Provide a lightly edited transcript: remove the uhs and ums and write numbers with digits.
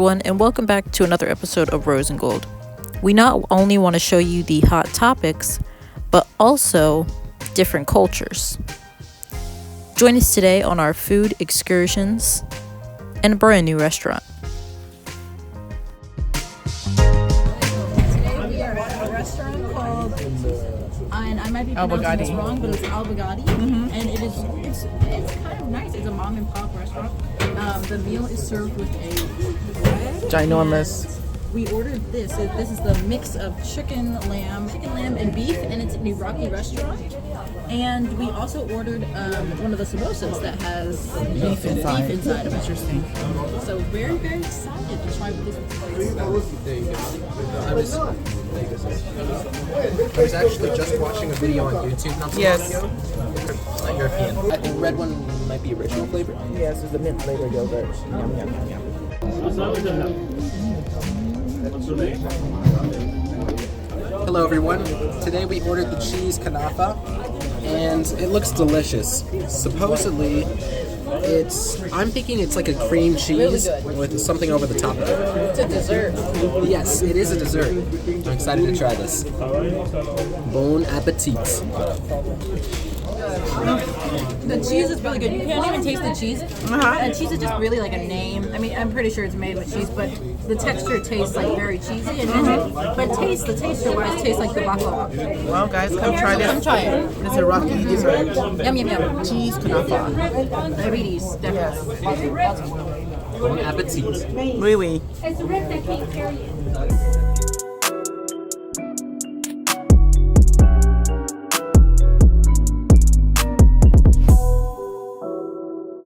everyone, and welcome back to another episode of Rose and Gold. We not only want to show you the hot topics, but also different cultures. Join us today on our food excursions and a brand new restaurant. Today we are at a restaurant called, and I might be pronouncing this wrong, but it's Al Baghdadi, and it's kind of nice. It's a mom and pop restaurant. The meal is served with a bread. Ginormous. We ordered this. So this is the mix of chicken, lamb, and beef, and it's an Iraqi restaurant. And we also ordered one of the samosas that has beef inside of it. Interesting. So very, very excited to try this place. There you go. I was actually just watching a video on YouTube not so long ago. It's not European. I think the red one might be original flavor. Yes, it's the mint flavored yogurt. Yum, yum, yum. Hello everyone. Today we ordered the cheese kanafa, and it looks delicious. Supposedly, I'm thinking it's like a cream cheese with something over the top of it. It's a dessert. Yes, it is a dessert. I'm excited to try this. Bon appetit. The cheese is really good. You can't even taste the cheese. And cheese is just really like a name. I mean, I'm pretty sure it's made with cheese, but the texture tastes like very cheesy. But the taste-wise tastes like the baklava. Well, guys, come try this. Come try it. It's a Iraqi dessert. Yum, yum, yum. Cheese kanafa. Diabetes, definitely. Bon appetit. Oui, oui. It's the rib that can't carry it.